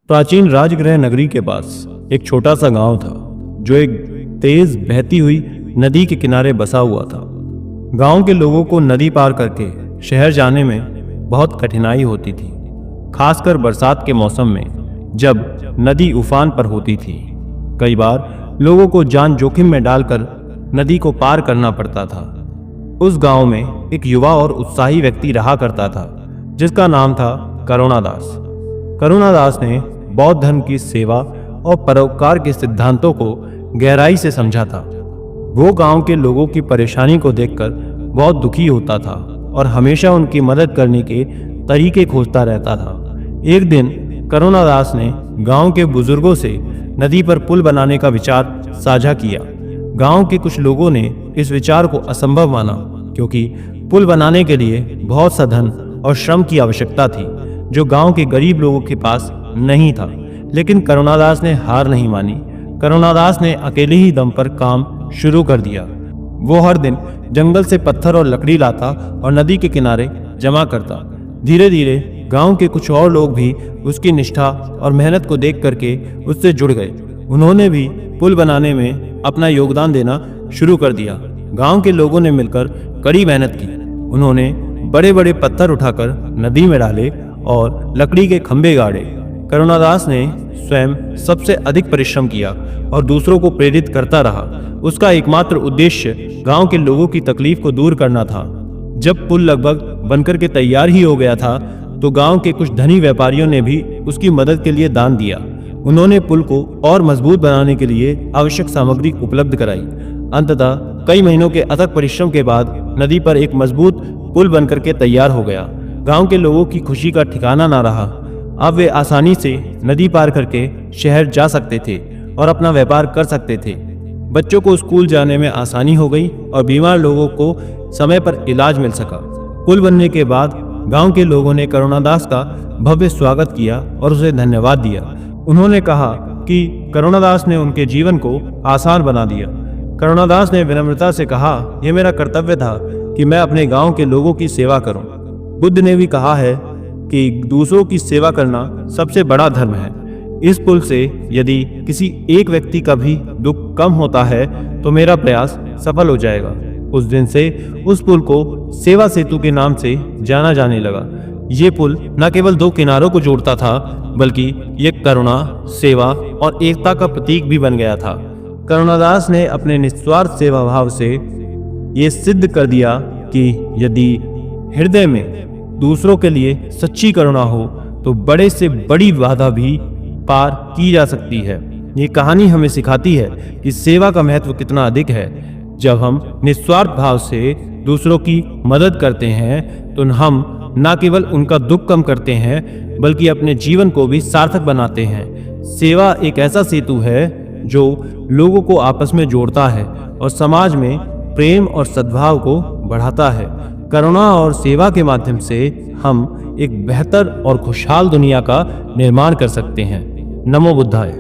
प्राचीन राजगृह नगरी के पास एक छोटा सा गांव था जो एक तेज बहती हुई नदी के किनारे बसा हुआ था। गांव के लोगों को नदी पार करके शहर जाने में बहुत कठिनाई होती थी, खासकर बरसात के मौसम में जब नदी उफान पर होती थी। कई बार लोगों को जान जोखिम में डालकर नदी को पार करना पड़ता था। उस गांव में एक युवा और उत्साही व्यक्ति रहा करता था जिसका नाम था करुणादास। करुणादास ने बौद्ध धर्म की सेवा और परोपकार के सिद्धांतों को गहराई से समझा था। वो गांव के लोगों की परेशानी को देखकर बहुत दुखी होता था और हमेशा उनकी मदद करने के तरीके खोजता रहता था। एक दिन करुणादास ने गांव के बुजुर्गों से नदी पर पुल बनाने का विचार साझा किया। गांव के कुछ लोगों ने इस विचार को असंभव माना क्योंकि पुल बनाने के लिए बहुत सा धन और श्रम की आवश्यकता थी जो गांव के गरीब लोगों के पास नहीं था। लेकिन करुणादास ने हार नहीं मानी। करुणादास ने अकेले ही दम पर काम शुरू कर दिया। वो हर दिन जंगल से पत्थर और लकड़ी लाता और नदी के किनारे जमा करता। धीरे धीरे गांव के कुछ और लोग भी उसकी निष्ठा और मेहनत को देख करके उससे जुड़ गए। उन्होंने भी पुल बनाने में अपना योगदान देना शुरू कर दिया। गांव के लोगों ने मिलकर कड़ी मेहनत की। उन्होंने बड़े बड़े पत्थर उठाकर नदी में डाले और लकड़ी के खंभे गाड़े। करुणादास ने स्वयं सबसे अधिक परिश्रम किया और दूसरों को प्रेरित करता रहा। उसका एकमात्र उद्देश्य गांव के लोगों की तकलीफ को दूर करना था। जब पुल लगभग बनकर के तैयार ही हो गया था तो गांव के कुछ धनी व्यापारियों ने भी उसकी मदद के लिए दान दिया। उन्होंने पुल को और मजबूत बनाने के लिए आवश्यक सामग्री उपलब्ध कराई। अंततः कई महीनों के अथक परिश्रम के बाद नदी पर एक मजबूत पुल बनकर के तैयार हो गया। गांव के लोगों की खुशी का ठिकाना ना रहा। अब वे आसानी से नदी पार करके शहर जा सकते थे और अपना व्यापार कर सकते थे। बच्चों को स्कूल जाने में आसानी हो गई और बीमार लोगों को समय पर इलाज मिल सका। पुल बनने के बाद गांव के लोगों ने करुणादास का भव्य स्वागत किया और उसे धन्यवाद दिया। उन्होंने कहा कि करुणादास ने उनके जीवन को आसान बना दिया। करुणादास ने विनम्रता से कहा, यह मेरा कर्तव्य था कि मैं अपने गांव के लोगों की सेवा करूं। बुद्ध ने भी कहा है कि दूसरों की सेवा करना सबसे बड़ा धर्म है। इस पुल से यदि किसी एक व्यक्ति का भी दुख कम होता है तो मेरा प्रयास सफल हो जाएगा। उस दिन से उस पुल को सेवा सेतु के नाम से जाना जाने लगा। ये पुल न केवल दो किनारों को जोड़ता था बल्कि ये करुणा, सेवा और एकता का प्रतीक भी बन गया था। करुणादास ने अपने निस्वार्थ सेवा भाव से ये सिद्ध कर दिया कि यदि हृदय में दूसरों के लिए सच्ची करुणा हो तो बड़े से बड़ी बाधा भी पार की जा सकती है। ये कहानी हमें सिखाती है कि सेवा का महत्व कितना अधिक है। जब हम निस्वार्थ भाव से दूसरों की मदद करते हैं तो हम न केवल उनका दुख कम करते हैं बल्कि अपने जीवन को भी सार्थक बनाते हैं। सेवा एक ऐसा सेतु है जो लोगों को आपस में जोड़ता है और समाज में प्रेम और सद्भाव को बढ़ाता है। करुणा और सेवा के माध्यम से हम एक बेहतर और खुशहाल दुनिया का निर्माण कर सकते हैं। नमो बुद्धाय।